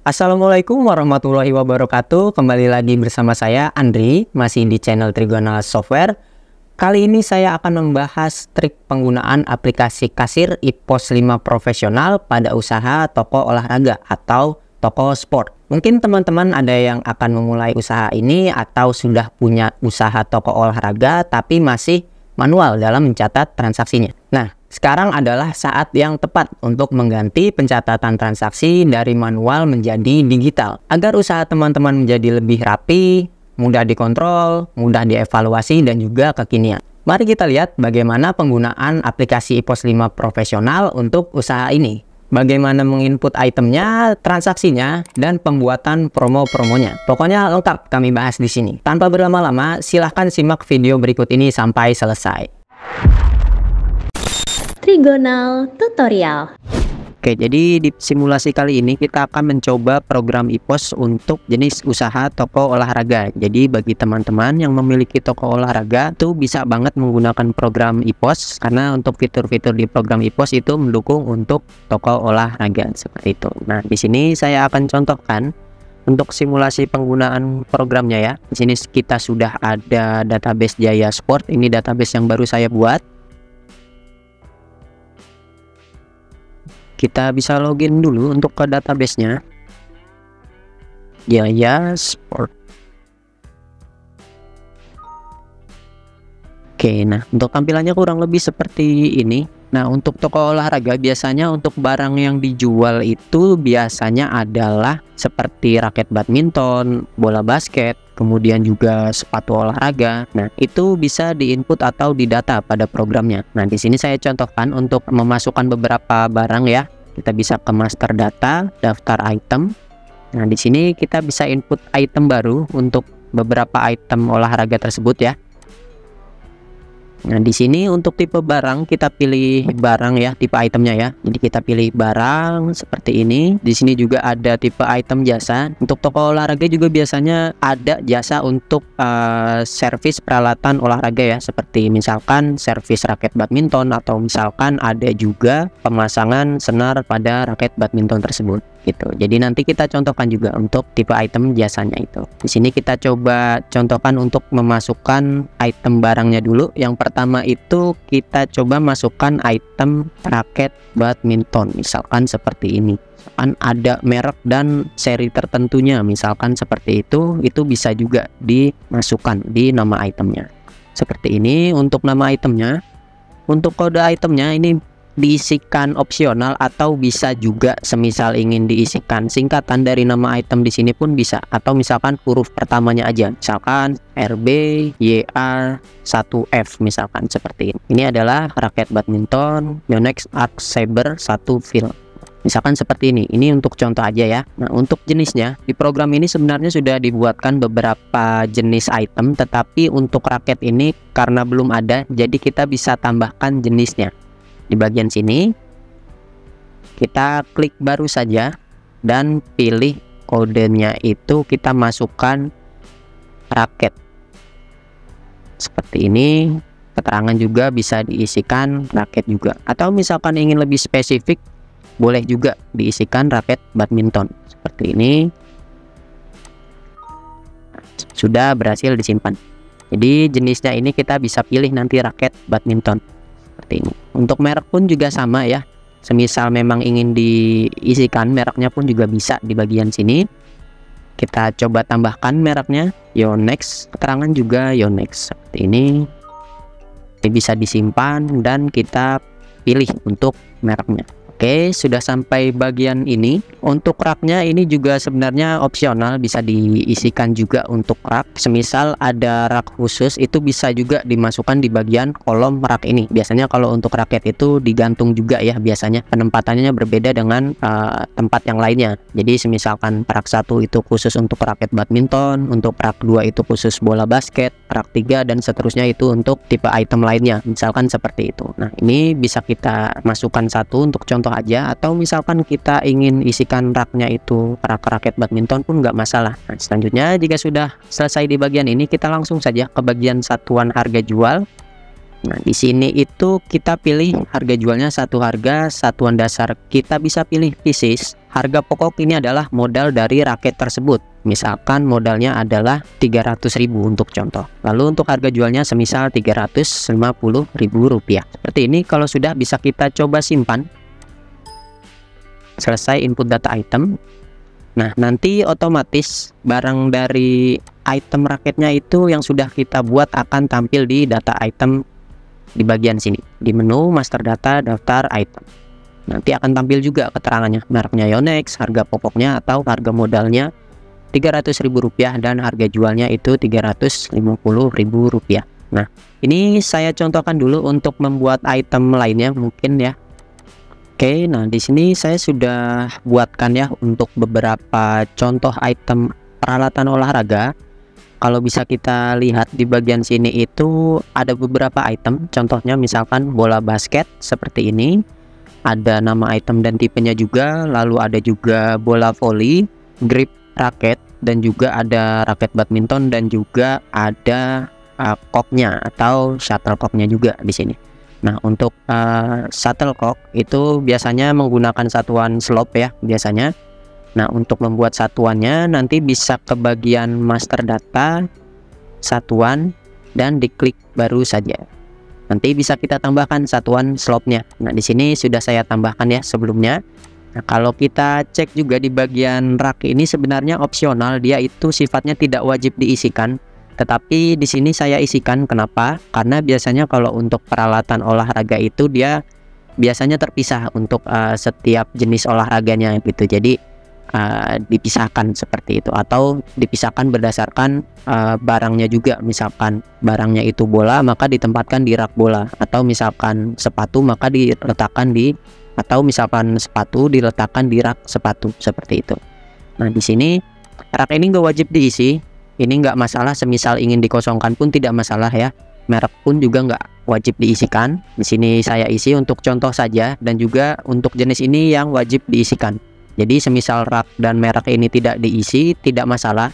Assalamualaikum warahmatullahi wabarakatuh. Kembali lagi bersama saya Andri, masih di channel Trigona Software. Kali ini saya akan membahas trik penggunaan aplikasi kasir IPOS 5 profesional pada usaha toko olahraga atau toko sport. Mungkin teman-teman ada yang akan memulai usaha ini atau sudah punya usaha toko olahraga tapi masih manual dalam mencatat transaksinya. Nah, sekarang adalah saat yang tepat untuk mengganti pencatatan transaksi dari manual menjadi digital agar usaha teman-teman menjadi lebih rapi, mudah dikontrol, mudah dievaluasi, dan juga kekinian. Mari kita lihat bagaimana penggunaan aplikasi IPOS 5 profesional untuk usaha ini. Bagaimana menginput itemnya, transaksinya, dan pembuatan promo-promonya. Pokoknya lengkap kami bahas di sini. Tanpa berlama-lama, silahkan simak video berikut ini sampai selesai. Trigonal Tutorial. Oke, jadi di simulasi kali ini kita akan mencoba program IPOS untuk jenis usaha toko olahraga. Jadi bagi teman-teman yang memiliki toko olahraga itu bisa banget menggunakan program IPOS karena untuk fitur-fitur di program IPOS itu mendukung untuk toko olahraga seperti itu. Nah, di sini saya akan contohkan untuk simulasi penggunaan programnya ya. Di sini kita sudah ada database Jaya Sport. Ini database yang baru saya buat. Kita bisa login dulu untuk ke database-nya. Jaya Sport. Oke, nah untuk tampilannya kurang lebih seperti ini. Nah, untuk toko olahraga biasanya untuk barang yang dijual itu biasanya adalah seperti raket badminton, bola basket, kemudian juga sepatu olahraga. Nah, itu bisa diinput atau didata pada programnya. Nah, di sini saya contohkan untuk memasukkan beberapa barang ya. Kita bisa ke master data, daftar item. Nah, di sini kita bisa input item baru untuk beberapa item olahraga tersebut ya. Nah, di sini untuk tipe barang kita pilih barang ya, tipe itemnya ya. Jadi kita pilih barang seperti ini. Di sini juga ada tipe item jasa. Untuk toko olahraga juga biasanya ada jasa untuk servis peralatan olahraga ya, seperti misalkan servis raket badminton atau misalkan ada juga pemasangan senar pada raket badminton tersebut gitu. Jadi nanti kita contohkan juga untuk tipe item jasanya itu. Di sini kita coba contohkan untuk memasukkan item barangnya dulu. Yang pertama itu kita coba masukkan item raket badminton, misalkan seperti ini. Misalkan ada merek dan seri tertentunya, misalkan seperti itu bisa juga dimasukkan di nama itemnya. Seperti ini untuk nama itemnya. Untuk kode itemnya ini diisikan opsional atau bisa juga semisal ingin diisikan singkatan dari nama item di sini pun bisa, atau misalkan huruf pertamanya aja, misalkan RB YA 1F misalkan seperti ini. Ini adalah raket badminton Yonex Arc Saber 1 fil. Misalkan seperti ini. Ini untuk contoh aja ya. Nah, untuk jenisnya di program ini sebenarnya sudah dibuatkan beberapa jenis item, tetapi untuk raket ini karena belum ada, jadi kita bisa tambahkan jenisnya. Di bagian sini kita klik baru saja dan pilih kodenya, itu kita masukkan raket seperti ini. Keterangan juga bisa diisikan raket juga, atau misalkan ingin lebih spesifik boleh juga diisikan raket badminton seperti ini. Sudah berhasil disimpan. Jadi jenisnya ini kita bisa pilih nanti raket badminton seperti ini. Untuk merek pun juga sama ya. Semisal memang ingin diisikan mereknya pun juga bisa di bagian sini. Kita coba tambahkan mereknya Yonex, keterangan juga Yonex seperti ini. Ini bisa disimpan dan kita pilih untuk mereknya. Oke, sudah sampai bagian ini. Untuk raknya ini juga sebenarnya opsional, bisa diisikan juga untuk rak. Semisal ada rak khusus itu bisa juga dimasukkan di bagian kolom rak ini. Biasanya kalau untuk raket itu digantung juga ya, biasanya penempatannya berbeda dengan tempat yang lainnya. Jadi semisalkan rak 1 itu khusus untuk raket badminton, untuk rak 2 itu khusus bola basket, rak 3 dan seterusnya itu untuk tipe item lainnya, misalkan seperti itu. Nah, ini bisa kita masukkan satu untuk contoh aja, atau misalkan kita ingin isikan raknya itu rak raket badminton pun nggak masalah. Nah, selanjutnya jika sudah selesai di bagian ini, kita langsung saja ke bagian satuan harga jual. Nah, di sini itu kita pilih harga jualnya satu harga, satuan dasar kita bisa pilih pieces. Harga pokok ini adalah modal dari raket tersebut. Misalkan modalnya adalah 300.000 untuk contoh. Lalu untuk harga jualnya semisal Rp350.000. Seperti ini. Kalau sudah, bisa kita coba simpan. Selesai input data item. Nah, nanti otomatis barang dari item raketnya itu yang sudah kita buat akan tampil di data item di bagian sini, di menu master data daftar item. Nanti akan tampil juga keterangannya, mereknya Yonex, harga pokoknya atau harga modalnya Rp300.000 dan harga jualnya itu Rp350.000. Nah, ini saya contohkan dulu untuk membuat item lainnya mungkin ya. Oke, nah di sini saya sudah buatkan ya untuk beberapa contoh item peralatan olahraga. Kalau bisa kita lihat di bagian sini itu ada beberapa item. Contohnya misalkan bola basket seperti ini. Ada nama item dan tipenya juga. Lalu ada juga bola volley, grip raket, dan juga ada raket badminton, dan juga ada cocknya atau shuttlecocknya juga di sini. Nah, untuk shuttlecock itu biasanya menggunakan satuan slope ya biasanya. Nah, untuk membuat satuannya nanti bisa ke bagian master data, satuan, dan diklik baru saja. Nanti bisa kita tambahkan satuan slope-nya. Nah, di sini sudah saya tambahkan ya sebelumnya. Nah, kalau kita cek juga di bagian rak ini sebenarnya opsional, dia itu sifatnya tidak wajib diisikan. Tetapi di sini saya isikan. Kenapa? Karena biasanya kalau untuk peralatan olahraga itu dia biasanya terpisah untuk setiap jenis olahraganya gitu. Jadi dipisahkan seperti itu, atau dipisahkan berdasarkan barangnya juga. Misalkan barangnya itu bola, maka ditempatkan di rak bola, atau misalkan sepatu maka diletakkan di, atau misalkan sepatu diletakkan di rak sepatu seperti itu. Nah, di sini rak ini nggak wajib diisi, ini nggak masalah. Semisal ingin dikosongkan pun tidak masalah ya. Merek pun juga nggak wajib diisikan. Di sini saya isi untuk contoh saja, dan juga untuk jenis ini yang wajib diisikan. Jadi semisal rak dan merek ini tidak diisi, tidak masalah.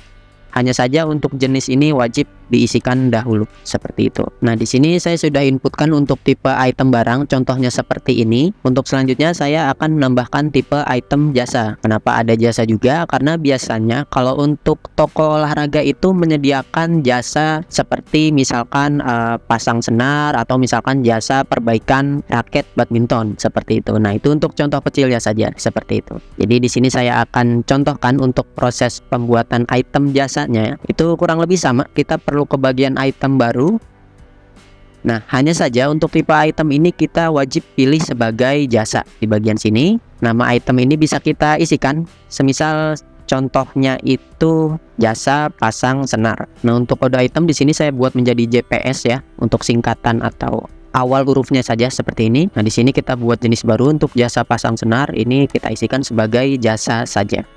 Hanya saja untuk jenis ini wajib diisikan dahulu seperti itu. Nah, di sini saya sudah inputkan untuk tipe item barang, contohnya seperti ini. Untuk selanjutnya saya akan menambahkan tipe item jasa. Kenapa ada jasa juga? Karena biasanya kalau untuk toko olahraga itu menyediakan jasa seperti misalkan pasang senar, atau misalkan jasa perbaikan raket badminton seperti itu. Nah, itu untuk contoh kecilnya saja seperti itu. Jadi di sini saya akan contohkan untuk proses pembuatan item jasa. Itu kurang lebih sama. Kita perlu ke bagian item baru. Nah, hanya saja untuk tipe item ini kita wajib pilih sebagai jasa di bagian sini. Nama item ini bisa kita isikan. Semisal contohnya itu jasa pasang senar. Nah, untuk kode item di sini saya buat menjadi JPS ya, untuk singkatan atau awal hurufnya saja seperti ini. Nah, di sini kita buat jenis baru untuk jasa pasang senar. Ini kita isikan sebagai jasa saja.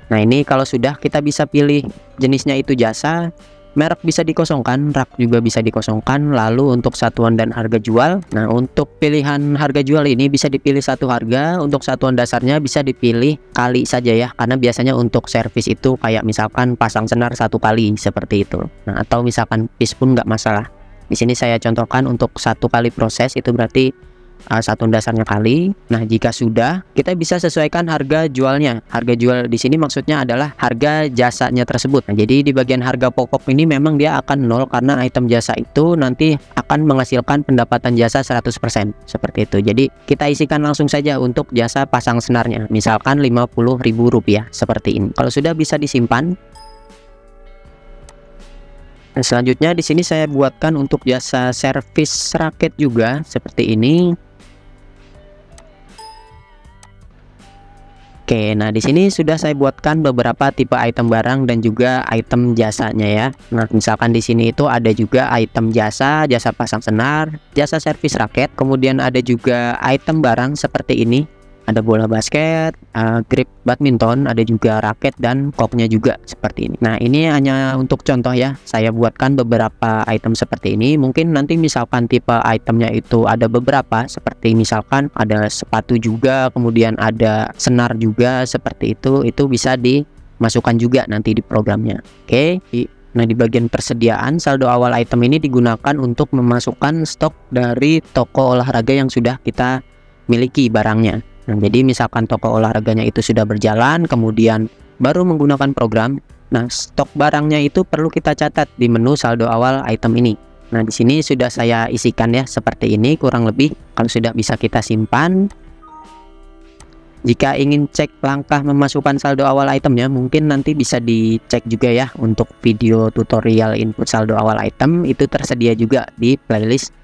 Nah, ini kalau sudah, kita bisa pilih jenisnya itu jasa, merek bisa dikosongkan, rak juga bisa dikosongkan. Lalu untuk satuan dan harga jual. Nah, untuk pilihan harga jual ini bisa dipilih satu harga. Untuk satuan dasarnya bisa dipilih kali saja ya, karena biasanya untuk servis itu kayak misalkan pasang senar 1 kali seperti itu. Nah, atau misalkan piece pun nggak masalah. Di sini saya contohkan untuk 1 kali proses, itu berarti satuan dasarnya kali. Nah, jika sudah, kita bisa sesuaikan harga jualnya. Harga jual di sini maksudnya adalah harga jasanya tersebut. Nah, jadi di bagian harga pokok ini memang dia akan 0 karena item jasa itu nanti akan menghasilkan pendapatan jasa 100% seperti itu. Jadi kita isikan langsung saja untuk jasa pasang senarnya, misalkan Rp50.000 seperti ini. Kalau sudah, bisa disimpan. Nah, selanjutnya di sini saya buatkan untuk jasa servis raket juga seperti ini. Oke, nah di sini sudah saya buatkan beberapa tipe item barang dan juga item jasanya ya. Nah, misalkan di sini itu ada juga item jasa, jasa pasang senar, jasa servis raket, kemudian ada juga item barang seperti ini. Ada bola basket, grip badminton, ada juga raket dan koknya juga seperti ini. Nah, ini hanya untuk contoh ya. Saya buatkan beberapa item seperti ini. Mungkin nanti misalkan tipe itemnya itu ada beberapa, seperti misalkan ada sepatu juga, kemudian ada senar juga seperti itu bisa dimasukkan juga nanti di programnya. Oke. Nah, di bagian persediaan, saldo awal item ini digunakan untuk memasukkan stok dari toko olahraga yang sudah kita miliki barangnya. Nah, jadi misalkan toko olahraganya itu sudah berjalan, kemudian baru menggunakan program, nah stok barangnya itu perlu kita catat di menu saldo awal item ini. Nah, di sini sudah saya isikan ya seperti ini kurang lebih. Kalau sudah bisa kita simpan. Jika ingin cek langkah memasukkan saldo awal itemnya, mungkin nanti bisa dicek juga ya untuk video tutorial input saldo awal item, itu tersedia juga di playlist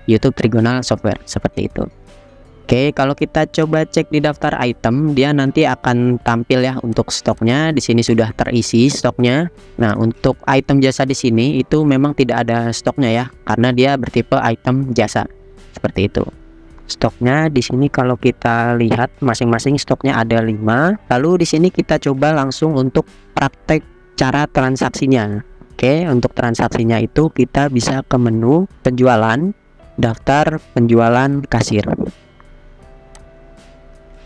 YouTube Trigonal Software seperti itu. Oke, kalau kita coba cek di daftar item, dia nanti akan tampil ya untuk stoknya. Di sini sudah terisi stoknya. Nah, untuk item jasa di sini itu memang tidak ada stoknya ya, karena dia bertipe item jasa seperti itu. Stoknya di sini kalau kita lihat masing-masing stoknya ada 5. Lalu di sini kita coba langsung untuk praktek cara transaksinya. Oke, untuk transaksinya itu kita bisa ke menu penjualan, daftar penjualan kasir.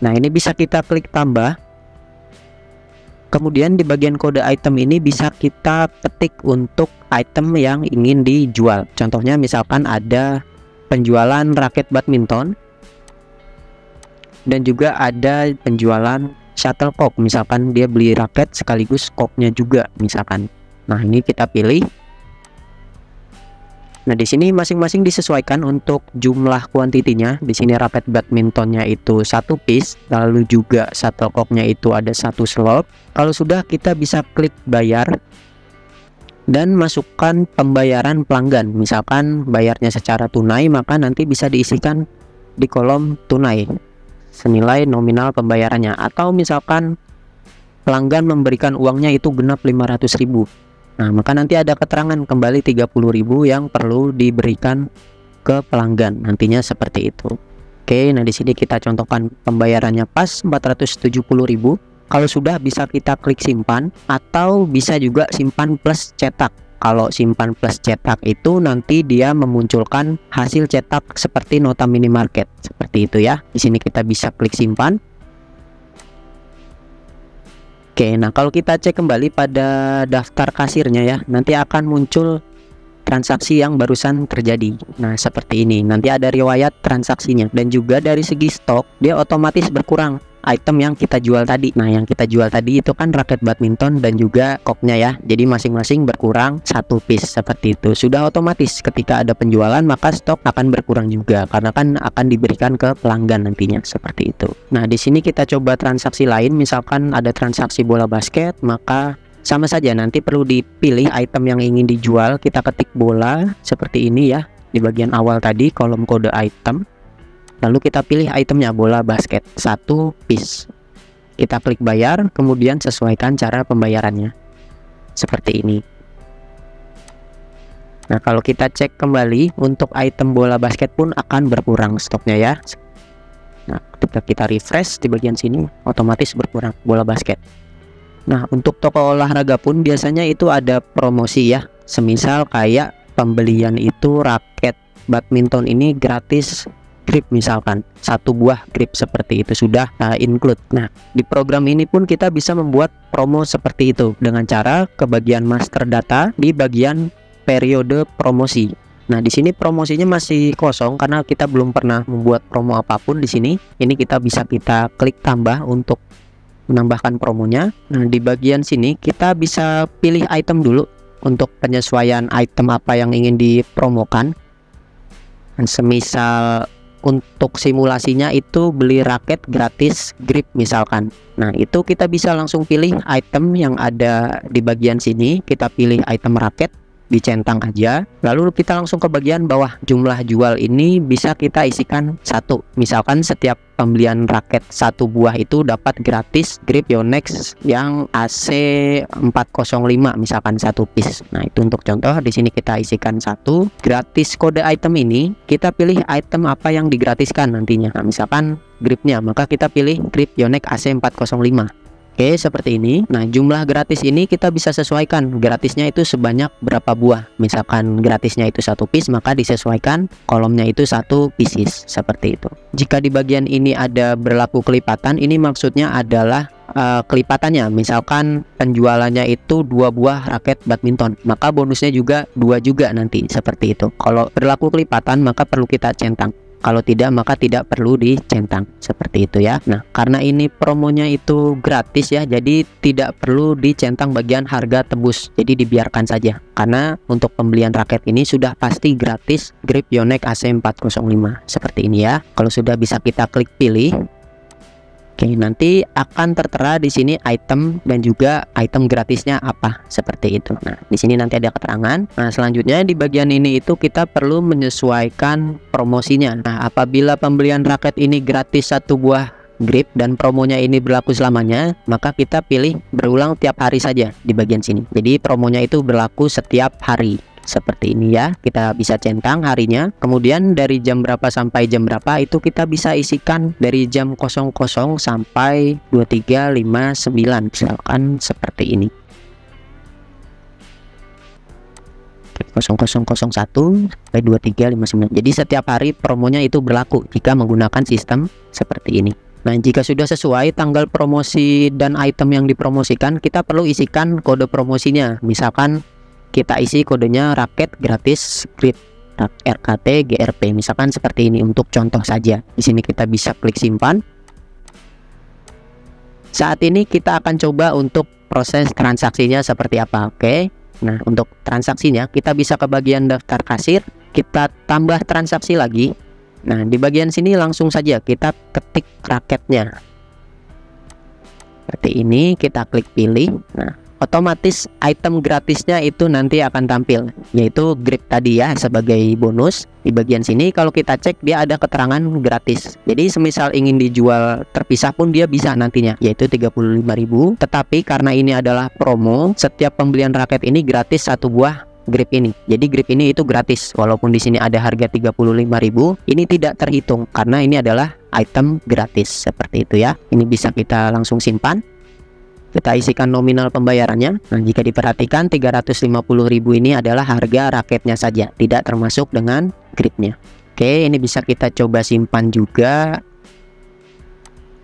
Nah, ini bisa kita klik tambah. Kemudian di bagian kode item ini bisa kita ketik untuk item yang ingin dijual. Contohnya misalkan ada penjualan raket badminton dan juga ada penjualan shuttlecock, misalkan dia beli raket sekaligus cocknya juga misalkan. Nah, ini kita pilih. Nah, di sini masing-masing disesuaikan untuk jumlah kuantitinya. Di sini raket badmintonnya itu 1 piece, lalu juga shuttlecocknya itu ada 1 slot. Kalau sudah, kita bisa klik bayar dan masukkan pembayaran pelanggan. Misalkan bayarnya secara tunai, maka nanti bisa diisikan di kolom tunai senilai nominal pembayarannya, atau misalkan pelanggan memberikan uangnya itu genap 500.000. Nah, maka nanti ada keterangan kembali 30.000 yang perlu diberikan ke pelanggan nantinya seperti itu. Oke, nah di sini kita contohkan pembayarannya pas 470.000. Kalau sudah, bisa kita klik simpan, atau bisa juga simpan plus cetak. Kalau simpan plus cetak itu nanti dia memunculkan hasil cetak seperti nota minimarket seperti itu ya. Di sini kita bisa klik simpan. Oke, nah kalau kita cek kembali pada daftar kasirnya ya, nanti akan muncul transaksi yang barusan terjadi. Nah, seperti ini. Nanti ada riwayat transaksinya, dan juga dari segi stok dia otomatis berkurang item yang kita jual tadi. Nah, yang kita jual tadi itu kan raket badminton dan juga cocknya ya. Jadi masing-masing berkurang 1 piece seperti itu. Sudah otomatis ketika ada penjualan maka stok akan berkurang juga, karena kan akan diberikan ke pelanggan nantinya seperti itu. Nah, di sini kita coba transaksi lain. Misalkan ada transaksi bola basket, maka sama saja nanti perlu dipilih item yang ingin dijual. Kita ketik bola seperti ini ya di bagian awal tadi kolom kode item. Lalu kita pilih itemnya bola basket 1 piece. Kita klik bayar, kemudian sesuaikan cara pembayarannya seperti ini. Nah, kalau kita cek kembali untuk item bola basket pun akan berkurang stoknya ya. Nah, ketika kita refresh di bagian sini otomatis berkurang bola basket. Nah, untuk toko olahraga pun biasanya itu ada promosi ya. Semisal kayak pembelian itu raket badminton ini gratis grip, misalkan 1 buah grip seperti itu sudah include. Nah, di program ini pun kita bisa membuat promo seperti itu dengan cara ke bagian master data di bagian periode promosi. Nah, di sini promosinya masih kosong karena kita belum pernah membuat promo apapun di sini. Ini kita bisa klik tambah untuk menambahkan promonya. Nah, di bagian sini kita bisa pilih item dulu untuk penyesuaian item apa yang ingin dipromokan. Dan semisal untuk simulasinya itu beli raket gratis grip misalkan. Nah, itu kita bisa langsung pilih item yang ada di bagian sini. Kita pilih item raket, dicentang aja, lalu kita langsung ke bagian bawah. Jumlah jual ini bisa kita isikan 1. Misalkan setiap pembelian raket 1 buah itu dapat gratis grip Yonex yang AC 405 misalkan 1 piece. Nah, itu untuk contoh. Di sini kita isikan 1 gratis kode item ini. Kita pilih item apa yang digratiskan nantinya. Nah, misalkan gripnya, maka kita pilih grip Yonex AC 405. Oke, seperti ini. Nah, jumlah gratis ini kita bisa sesuaikan. Gratisnya itu sebanyak berapa buah. Misalkan gratisnya itu 1 piece, maka disesuaikan kolomnya itu 1 pieces seperti itu. Jika di bagian ini ada berlaku kelipatan, ini maksudnya adalah kelipatannya. Misalkan penjualannya itu 2 buah raket badminton, maka bonusnya juga 2 juga nanti, seperti itu. Kalau berlaku kelipatan maka perlu kita centang. Kalau tidak maka tidak perlu dicentang, seperti itu ya. Nah, karena ini promonya itu gratis ya, jadi tidak perlu dicentang bagian harga tebus. Jadi dibiarkan saja. Karena untuk pembelian raket ini sudah pasti gratis grip Yonex AC405 seperti ini ya. Kalau sudah bisa kita klik pilih. Oke, nanti akan tertera di sini item dan juga item gratisnya apa, seperti itu. Nah, di sini nanti ada keterangan. Nah, selanjutnya di bagian ini itu kita perlu menyesuaikan promosinya. Nah, apabila pembelian raket ini gratis 1 buah grip dan promonya ini berlaku selamanya, maka kita pilih berulang tiap hari saja di bagian sini. Jadi promonya itu berlaku setiap hari. Seperti ini ya, kita bisa centang harinya. Kemudian dari jam berapa sampai jam berapa itu kita bisa isikan dari jam 00 sampai 23.59, misalkan seperti ini. 0001 sampai 23.59. Jadi setiap hari promonya itu berlaku jika menggunakan sistem seperti ini. Nah, jika sudah sesuai tanggal promosi dan item yang dipromosikan, kita perlu isikan kode promosinya. Misalkan kita isi kodenya raket gratis grip RKT GRP, misalkan seperti ini untuk contoh saja. Di sini kita bisa klik simpan. Saat ini kita akan coba untuk proses transaksinya seperti apa. Oke. Nah, untuk transaksinya kita bisa ke bagian daftar kasir, kita tambah transaksi lagi. Nah, di bagian sini langsung saja kita ketik raketnya. Seperti ini, kita klik pilih. Nah, otomatis item gratisnya itu nanti akan tampil, yaitu grip tadi ya, sebagai bonus. Di bagian sini kalau kita cek dia ada keterangan gratis. Jadi semisal ingin dijual terpisah pun dia bisa nantinya, yaitu 35.000. Tetapi karena ini adalah promo, setiap pembelian raket ini gratis 1 buah grip ini. Jadi grip ini itu gratis, walaupun di sini ada harga 35.000, ini tidak terhitung karena ini adalah item gratis, seperti itu ya. Ini bisa kita langsung simpan. Kita isikan nominal pembayarannya. Nah, jika diperhatikan 350.000 ini adalah harga raketnya saja, tidak termasuk dengan gripnya. Oke, ini bisa kita coba simpan juga.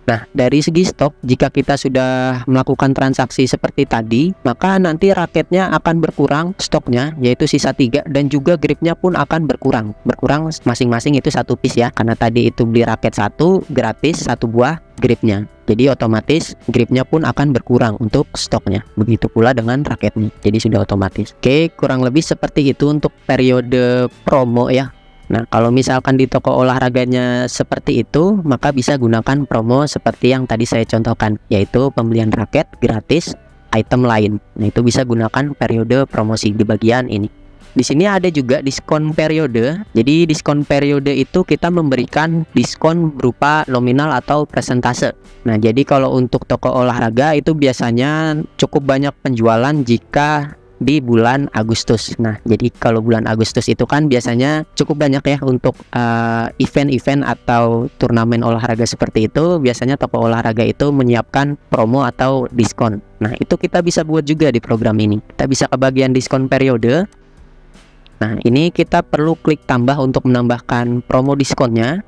Nah, dari segi stok, jika kita sudah melakukan transaksi seperti tadi, maka nanti raketnya akan berkurang stoknya, yaitu sisa 3, dan juga gripnya pun akan berkurang. Berkurang masing-masing itu 1 piece ya, karena tadi itu beli raket 1 gratis 1 buah gripnya. Jadi otomatis gripnya pun akan berkurang untuk stoknya. Begitu pula dengan raketnya. Jadi sudah otomatis. Oke, kurang lebih seperti itu untuk periode promo ya. Nah, kalau misalkan di toko olahraganya seperti itu, maka bisa gunakan promo seperti yang tadi saya contohkan, yaitu pembelian raket gratis item lain. Nah, itu bisa gunakan periode promosi di bagian ini. Di sini ada juga diskon periode. Jadi diskon periode itu kita memberikan diskon berupa nominal atau persentase. Nah, jadi kalau untuk toko olahraga itu biasanya cukup banyak penjualan jika di bulan Agustus. Nah, jadi kalau bulan Agustus itu kan biasanya cukup banyak ya untuk event-event atau turnamen olahraga seperti itu. Biasanya toko olahraga itu menyiapkan promo atau diskon. Nah, itu kita bisa buat juga di program ini. Kita bisa ke bagian diskon periode. Nah, ini kita perlu klik tambah untuk menambahkan promo diskonnya.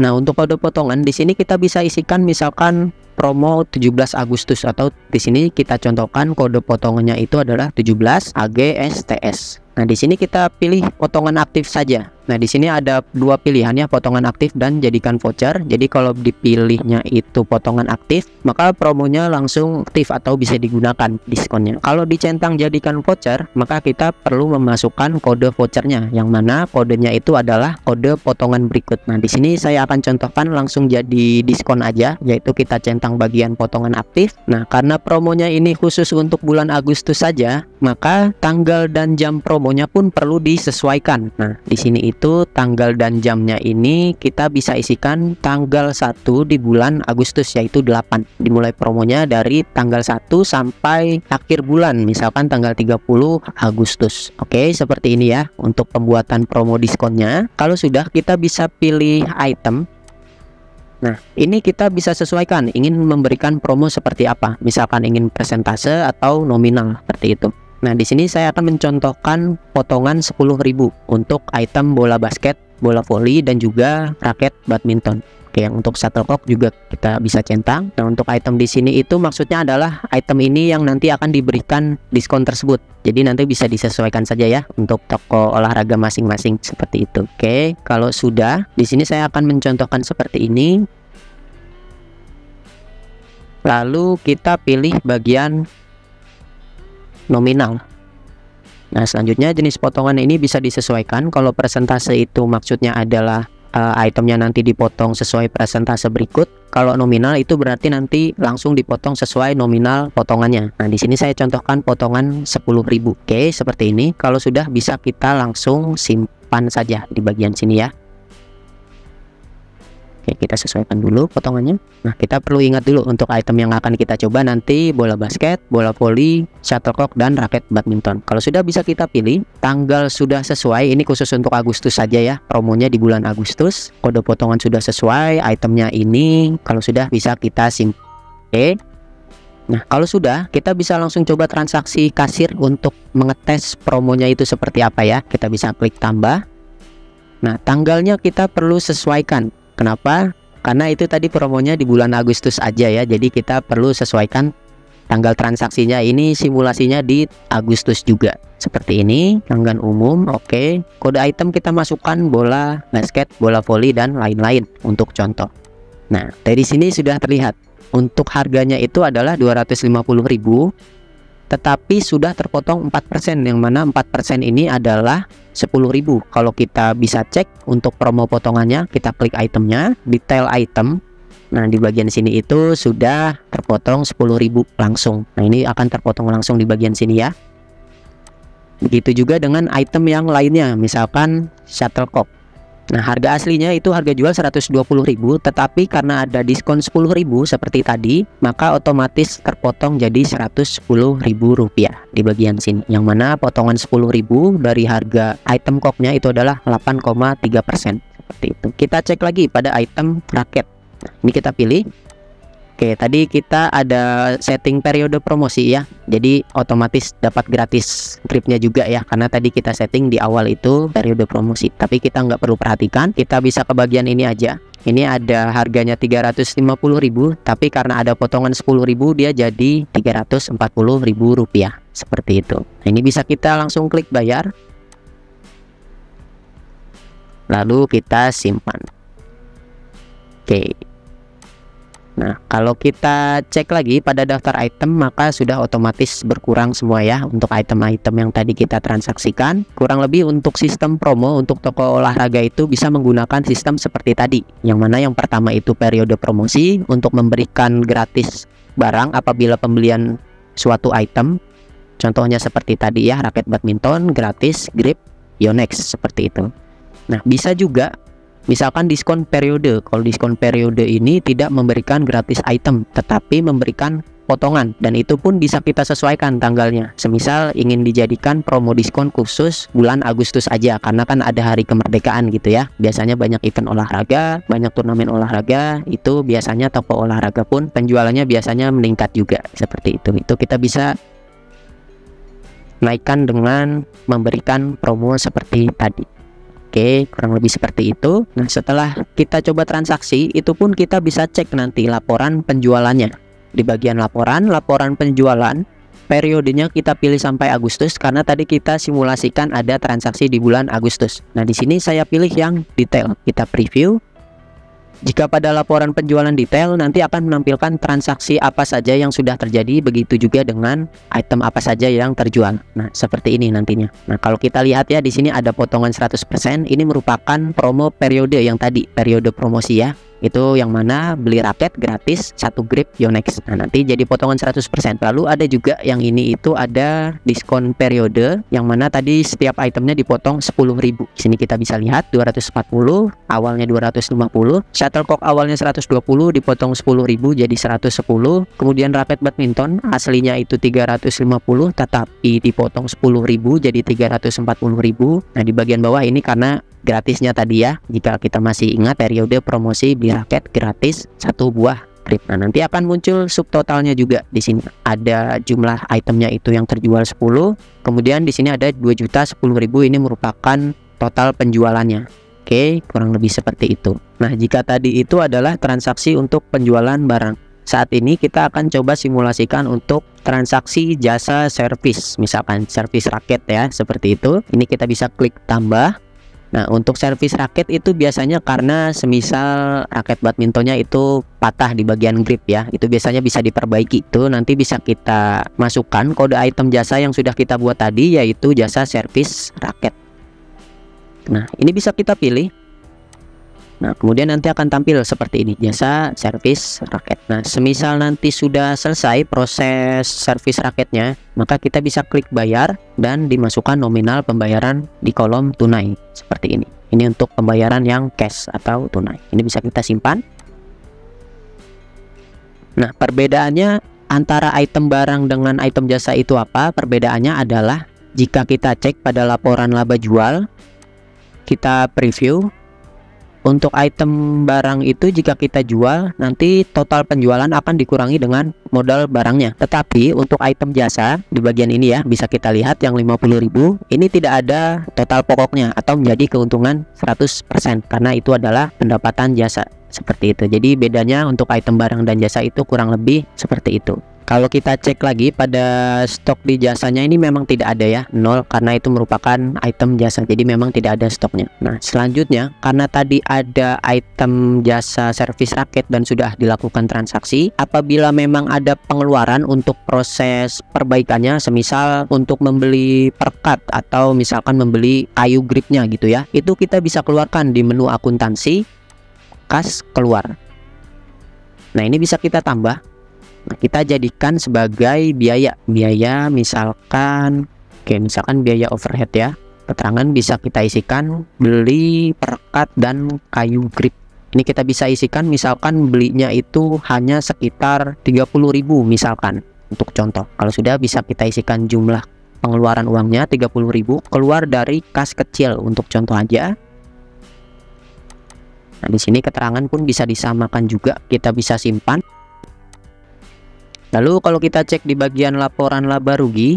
Nah, untuk kode potongan di sini kita bisa isikan misalkan promo 17 Agustus, atau di sini kita contohkan kode potongannya itu adalah 17 AGSTS. Nah, di sini kita pilih potongan aktif saja. Nah, di sini ada 2 pilihan ya, potongan aktif dan jadikan voucher. Jadi kalau dipilihnya itu potongan aktif, maka promonya langsung aktif atau bisa digunakan diskonnya. Kalau dicentang jadikan voucher, maka kita perlu memasukkan kode vouchernya, yang mana kodenya itu adalah kode potongan berikut. Nah, di sini saya akan contohkan langsung jadi diskon aja, yaitu kita centang bagian potongan aktif. Nah, karena promonya ini khusus untuk bulan Agustus saja, maka tanggal dan jam promonya pun perlu disesuaikan. Nah, di sini itu tanggal dan jamnya ini kita bisa isikan tanggal 1 di bulan Agustus, yaitu 8. Dimulai promonya dari tanggal 1 sampai akhir bulan, misalkan tanggal 30 Agustus. Oke, seperti ini ya untuk pembuatan promo diskonnya. Kalau sudah, kita bisa pilih item. Nah, ini kita bisa sesuaikan ingin memberikan promo seperti apa. Misalkan ingin persentase atau nominal seperti itu. Nah, di sini saya akan mencontohkan potongan 10.000 untuk item bola basket, bola voli, dan juga raket badminton. Oke, yang untuk shuttlecock juga kita bisa centang. Nah, untuk item di sini itu maksudnya adalah item ini yang nanti akan diberikan diskon tersebut. Jadi nanti bisa disesuaikan saja ya untuk toko olahraga masing-masing seperti itu. Oke, kalau sudah, di sini saya akan mencontohkan seperti ini. Lalu kita pilih bagian nominal. Nah, selanjutnya jenis potongan ini bisa disesuaikan. Kalau persentase itu maksudnya adalah itemnya nanti dipotong sesuai persentase berikut. Kalau nominal itu berarti nanti langsung dipotong sesuai nominal potongannya. Nah, di sini saya contohkan potongan 10.000. Oke, seperti ini. Kalau sudah, bisa kita langsung simpan saja di bagian sini ya. Oke, kita sesuaikan dulu potongannya. Nah, kita perlu ingat dulu untuk item yang akan kita coba nanti bola basket, bola voli, shuttlecock, dan raket badminton. Kalau sudah, bisa kita pilih. Tanggal sudah sesuai, ini khusus untuk Agustus saja ya. Promonya di bulan Agustus. Kode potongan sudah sesuai, itemnya ini. Kalau sudah, bisa kita simpan. Oke. Nah, kalau sudah, kita bisa langsung coba transaksi kasir untuk mengetes promonya itu seperti apa ya. Kita bisa klik tambah. Nah, tanggalnya kita perlu sesuaikan. Kenapa? Karena itu tadi promonya di bulan Agustus aja ya. Jadi kita perlu sesuaikan tanggal transaksinya. Ini simulasinya di Agustus juga. Seperti ini, pelanggan umum. Oke. Kode item kita masukkan bola basket, bola voli, dan lain-lain untuk contoh. Nah, dari sini sudah terlihat. Untuk harganya itu adalah 250.000. Tetapi sudah terpotong 4%, yang mana 4% ini adalah 10.000. Kalau kita bisa cek untuk promo potongannya, kita klik itemnya, detail item. Nah, di bagian sini itu sudah terpotong 10.000 langsung. Nah, ini akan terpotong langsung di bagian sini ya. Begitu juga dengan item yang lainnya, misalkan shuttlecock. Nah, harga aslinya itu harga jual 120.000, tetapi karena ada diskon 10.000 seperti tadi, maka otomatis terpotong jadi 110.000 rupiah di bagian sini. Yang mana potongan 10.000 dari harga item cocknya itu adalah 8,3%. Seperti itu. Kita cek lagi pada item raket. Nah, ini kita pilih. Oke, tadi kita ada setting periode promosi ya. Jadi otomatis dapat gratis gripnya juga ya. Karena tadi kita setting di awal itu periode promosi. Tapi kita nggak perlu perhatikan. Kita bisa ke bagian ini aja. Ini ada harganya 350.000. Tapi karena ada potongan 10.000 dia jadi 340.000 rupiah. Seperti itu. Nah, ini bisa kita langsung klik bayar. Lalu kita simpan. Oke. Nah, kalau kita cek lagi pada daftar item, maka sudah otomatis berkurang semua ya untuk item-item yang tadi kita transaksikan. Kurang lebih untuk sistem promo untuk toko olahraga itu bisa menggunakan sistem seperti tadi. Yang mana yang pertama itu periode promosi untuk memberikan gratis barang apabila pembelian suatu item. Contohnya seperti tadi ya, raket badminton gratis, grip, Yonex seperti itu. Nah, bisa juga misalkan diskon periode. Kalau diskon periode ini tidak memberikan gratis item, tetapi memberikan potongan, dan itu pun bisa kita sesuaikan tanggalnya. Semisal ingin dijadikan promo diskon khusus bulan Agustus aja, karena kan ada hari kemerdekaan gitu ya. Biasanya banyak event olahraga, banyak turnamen olahraga, itu biasanya toko olahraga pun penjualannya biasanya meningkat juga seperti itu. Itu kita bisa naikkan dengan memberikan promo seperti tadi. Oke, kurang lebih seperti itu. Nah, setelah kita coba transaksi, itu pun kita bisa cek nanti laporan penjualannya. Di bagian laporan penjualan, periodenya kita pilih sampai Agustus karena tadi kita simulasikan ada transaksi di bulan Agustus. Nah, di sini saya pilih yang detail. Kita preview. Jika pada laporan penjualan detail nanti akan menampilkan transaksi apa saja yang sudah terjadi, begitu juga dengan item apa saja yang terjual. Nah, seperti ini nantinya. Nah, kalau kita lihat ya di sini ada potongan 100%, ini merupakan promo periode yang tadi, periode promosi ya. Itu yang mana beli raket gratis 1 grip Yonex. Nah, nanti jadi potongan 100%. Lalu ada juga yang ini itu ada diskon periode, yang mana tadi setiap itemnya dipotong 10.000. Di sini kita bisa lihat 240, awalnya 250. Shuttlecock awalnya 120, dipotong 10.000 jadi 110. Kemudian raket badminton aslinya itu 350, tetapi dipotong 10.000 jadi 340.000. Nah, di bagian bawah ini karena gratisnya tadi ya, jika kita masih ingat periode promosi beli raket gratis 1 buah grip. Nah, nanti akan muncul subtotalnya juga di sini. Ada jumlah itemnya itu yang terjual 10. Kemudian di sini ada 2.010.000, ini merupakan total penjualannya. Oke, kurang lebih seperti itu. Nah, jika tadi itu adalah transaksi untuk penjualan barang, saat ini kita akan coba simulasikan untuk transaksi jasa servis, misalkan servis raket ya, seperti itu. Ini kita bisa klik tambah. Nah, untuk servis raket itu biasanya karena semisal raket badmintonnya itu patah di bagian grip ya, itu biasanya bisa diperbaiki. Itu nanti bisa kita masukkan kode item jasa yang sudah kita buat tadi, yaitu jasa servis raket. Nah, ini bisa kita pilih. Nah, kemudian nanti akan tampil seperti ini, jasa servis raket. Nah, semisal nanti sudah selesai proses servis raketnya, maka kita bisa klik bayar dan dimasukkan nominal pembayaran di kolom tunai seperti ini. Ini untuk pembayaran yang cash atau tunai. Ini bisa kita simpan. Nah, perbedaannya antara item barang dengan item jasa itu apa? Perbedaannya adalah jika kita cek pada laporan laba jual, kita preview. Untuk item barang itu jika kita jual, nanti total penjualan akan dikurangi dengan modal barangnya. Tetapi untuk item jasa di bagian ini ya, bisa kita lihat yang 50.000 ini tidak ada total pokoknya atau menjadi keuntungan 100% karena itu adalah pendapatan jasa seperti itu. Jadi bedanya untuk item barang dan jasa itu kurang lebih seperti itu. Kalau kita cek lagi pada stok di jasanya ini memang tidak ada ya, 0, karena itu merupakan item jasa, jadi memang tidak ada stoknya. Nah, selanjutnya karena tadi ada item jasa servis raket dan sudah dilakukan transaksi, apabila memang ada pengeluaran untuk proses perbaikannya, semisal untuk membeli perkat atau misalkan membeli kayu gripnya gitu ya, itu kita bisa keluarkan di menu akuntansi, kas keluar. Nah, ini bisa kita tambah. Nah, kita jadikan sebagai biaya misalkan, misalkan biaya overhead ya. Keterangan bisa kita isikan beli perkat dan kayu grip. Ini kita bisa isikan misalkan belinya itu hanya sekitar 30.000 misalkan untuk contoh. Kalau sudah bisa kita isikan jumlah pengeluaran uangnya 30.000 keluar dari kas kecil untuk contoh aja. Nah, di sini keterangan pun bisa disamakan juga, kita bisa simpan. Lalu kalau kita cek di bagian laporan laba rugi,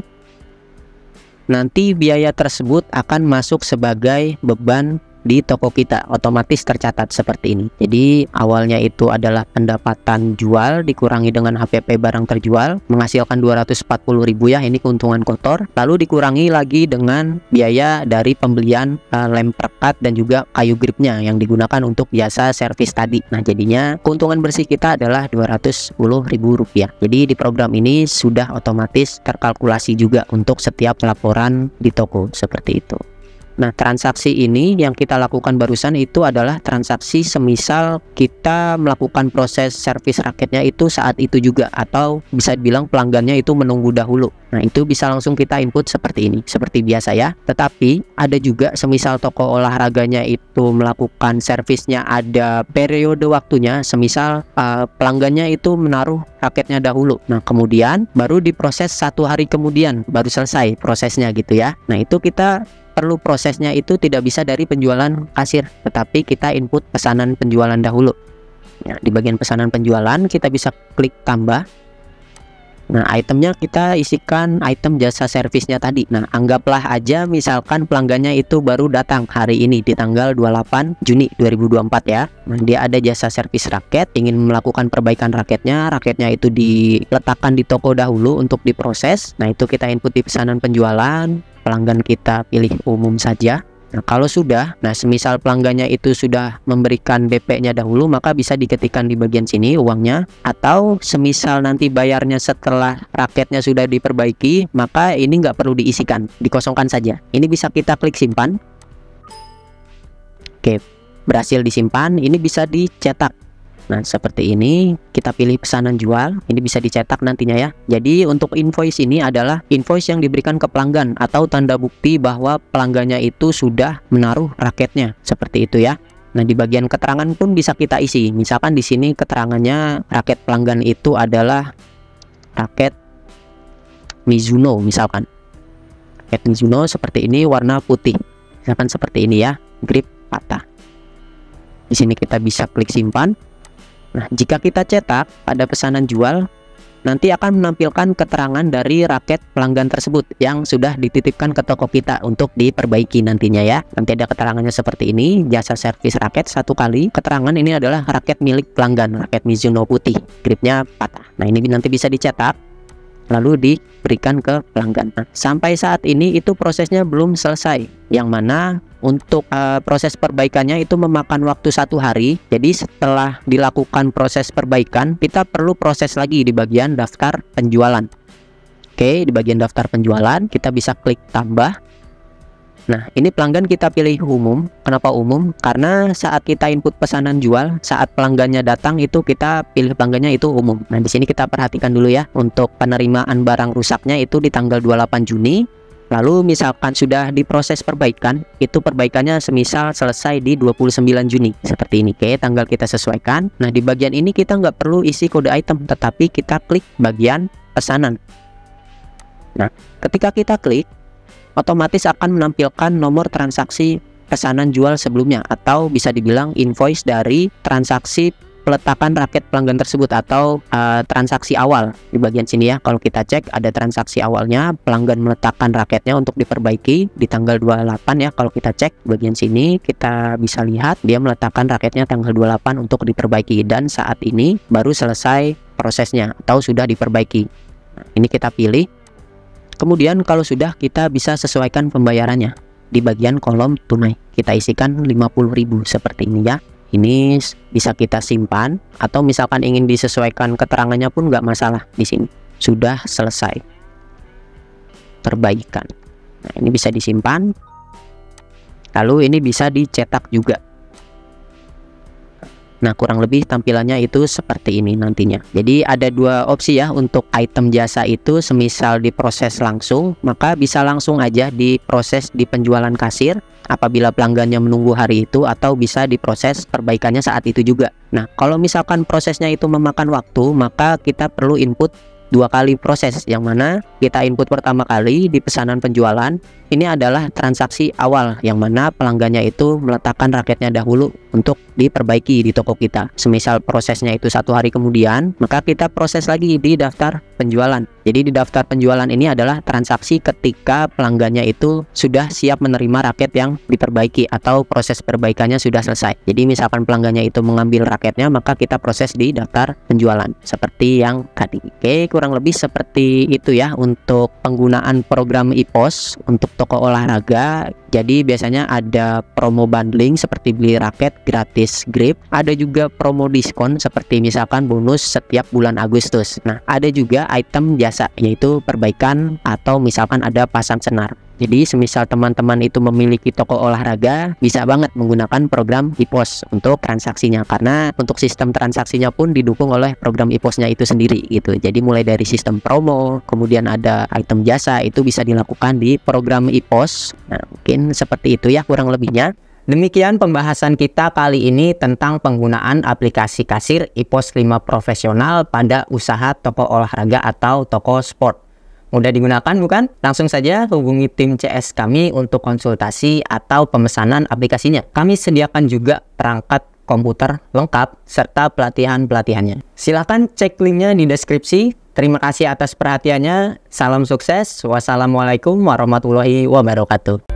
nanti biaya tersebut akan masuk sebagai beban di toko kita, otomatis tercatat seperti ini. Jadi awalnya itu adalah pendapatan jual dikurangi dengan HPP barang terjual menghasilkan 240.000 ya, ini keuntungan kotor, lalu dikurangi lagi dengan biaya dari pembelian lem perkat dan juga kayu gripnya yang digunakan untuk jasa servis tadi. Nah, jadinya keuntungan bersih kita adalah 210.000 rupiah. Jadi di program ini sudah otomatis terkalkulasi juga untuk setiap laporan di toko seperti itu. Nah, transaksi ini yang kita lakukan barusan itu adalah transaksi semisal kita melakukan proses servis raketnya itu saat itu juga, atau bisa dibilang pelanggannya itu menunggu dahulu. Nah, itu bisa langsung kita input seperti ini, seperti biasa ya. Tetapi ada juga semisal toko olahraganya itu melakukan servisnya ada periode waktunya, semisal pelanggannya itu menaruh raketnya dahulu. Nah, kemudian baru diproses 1 hari kemudian baru selesai prosesnya gitu ya. Nah, itu kita perlu prosesnya itu tidak bisa dari penjualan kasir, tetapi kita input pesanan penjualan dahulu. Nah, di bagian pesanan penjualan kita bisa klik tambah. Nah, itemnya kita isikan item jasa servisnya tadi. Nah, anggaplah aja misalkan pelanggannya itu baru datang hari ini di tanggal 28 Juni 2024 ya. Nah, dia ada jasa servis raket, ingin melakukan perbaikan raketnya itu diletakkan di toko dahulu untuk diproses. Nah, itu kita input di pesanan penjualan, pelanggan kita pilih umum saja. Nah, kalau sudah, semisal pelanggannya itu sudah memberikan DP-nya dahulu, maka bisa diketikkan di bagian sini uangnya. Atau semisal nanti bayarnya setelah raketnya sudah diperbaiki, maka ini nggak perlu diisikan, dikosongkan saja. Ini bisa kita klik simpan. Oke, berhasil disimpan. Ini bisa dicetak. Nah, seperti ini kita pilih pesanan jual, ini bisa dicetak nantinya ya. Jadi untuk invoice ini adalah invoice yang diberikan ke pelanggan atau tanda bukti bahwa pelanggannya itu sudah menaruh raketnya, seperti itu ya. Nah, di bagian keterangan pun bisa kita isi. Misalkan di sini keterangannya raket pelanggan itu adalah raket Mizuno misalkan. Raket Mizuno seperti ini, warna putih. Misalkan seperti ini ya, grip patah. Di sini kita bisa klik simpan. Nah, jika kita cetak pada pesanan jual, nanti akan menampilkan keterangan dari raket pelanggan tersebut yang sudah dititipkan ke toko kita untuk diperbaiki nantinya ya. Nanti ada keterangannya seperti ini, jasa servis raket 1 kali. Keterangan ini adalah raket milik pelanggan, raket Mizuno putih, gripnya patah. Nah, ini nanti bisa dicetak lalu diberikan ke pelanggan. Nah, sampai saat ini itu prosesnya belum selesai, yang mana untuk proses perbaikannya itu memakan waktu 1 hari. Jadi setelah dilakukan proses perbaikan, kita perlu proses lagi di bagian daftar penjualan. Oke, di bagian daftar penjualan kita bisa klik tambah. Nah, ini pelanggan kita pilih umum. Kenapa umum? Karena saat kita input pesanan jual, saat pelanggannya datang itu kita pilih pelanggannya itu umum. Nah, di sini kita perhatikan dulu ya, untuk penerimaan barang rusaknya itu di tanggal 28 Juni. Lalu misalkan sudah diproses perbaikan, itu perbaikannya semisal selesai di 29 Juni seperti ini. Oke, tanggal kita sesuaikan. Nah, di bagian ini kita nggak perlu isi kode item, tetapi kita klik bagian pesanan. Nah, ketika kita klik, otomatis akan menampilkan nomor transaksi pesanan jual sebelumnya, atau bisa dibilang invoice dari transaksi peletakan raket pelanggan tersebut, atau transaksi awal. Di bagian sini ya, kalau kita cek ada transaksi awalnya, pelanggan meletakkan raketnya untuk diperbaiki di tanggal 28 ya. Kalau kita cek bagian sini, kita bisa lihat dia meletakkan raketnya tanggal 28 untuk diperbaiki, dan saat ini baru selesai prosesnya atau sudah diperbaiki. Nah, ini kita pilih. Kemudian kalau sudah, kita bisa sesuaikan pembayarannya di bagian kolom tunai. Kita isikan 50.000 seperti ini ya. Ini bisa kita simpan, atau misalkan ingin disesuaikan keterangannya pun nggak masalah. Di sini sudah selesai perbaikan. Nah, ini bisa disimpan, lalu ini bisa dicetak juga. Nah, kurang lebih tampilannya itu seperti ini nantinya. Jadi ada 2 opsi ya untuk item jasa itu. Semisal diproses langsung, maka bisa langsung aja diproses di penjualan kasir apabila pelanggannya menunggu hari itu, atau bisa diproses perbaikannya saat itu juga. Nah, kalau misalkan prosesnya itu memakan waktu, maka kita perlu input 2 kali proses, yang mana kita input pertama kali di pesanan penjualan. Ini adalah transaksi awal, yang mana pelanggannya itu meletakkan raketnya dahulu untuk diperbaiki di toko kita. Semisal prosesnya itu 1 hari kemudian, maka kita proses lagi di daftar penjualan. Jadi di daftar penjualan ini adalah transaksi ketika pelanggannya itu sudah siap menerima raket yang diperbaiki, atau proses perbaikannya sudah selesai. Jadi misalkan pelanggannya itu mengambil raketnya, maka kita proses di daftar penjualan seperti yang tadi. Oke, kurang lebih seperti itu ya untuk penggunaan program IPOS untuk toko olahraga. Jadi biasanya ada promo bundling seperti beli raket gratis grip, ada juga promo diskon seperti misalkan bonus setiap bulan Agustus. Nah, ada juga item jasa, yaitu perbaikan, atau misalkan ada pasang senar. Jadi semisal teman-teman itu memiliki toko olahraga, bisa banget menggunakan program IPOS untuk transaksinya, karena untuk sistem transaksinya pun didukung oleh program IPOS-nya itu sendiri gitu. Jadi mulai dari sistem promo, kemudian ada item jasa, itu bisa dilakukan di program IPOS. Nah, mungkin seperti itu ya kurang lebihnya. Demikian pembahasan kita kali ini tentang penggunaan aplikasi kasir IPOS 5 profesional pada usaha toko olahraga atau toko sport. Mudah digunakan bukan? Langsung saja hubungi tim CS kami untuk konsultasi atau pemesanan aplikasinya. Kami sediakan juga perangkat komputer lengkap serta pelatihan-pelatihannya. Silahkan cek linknya di deskripsi. Terima kasih atas perhatiannya. Salam sukses. Wassalamualaikum warahmatullahi wabarakatuh.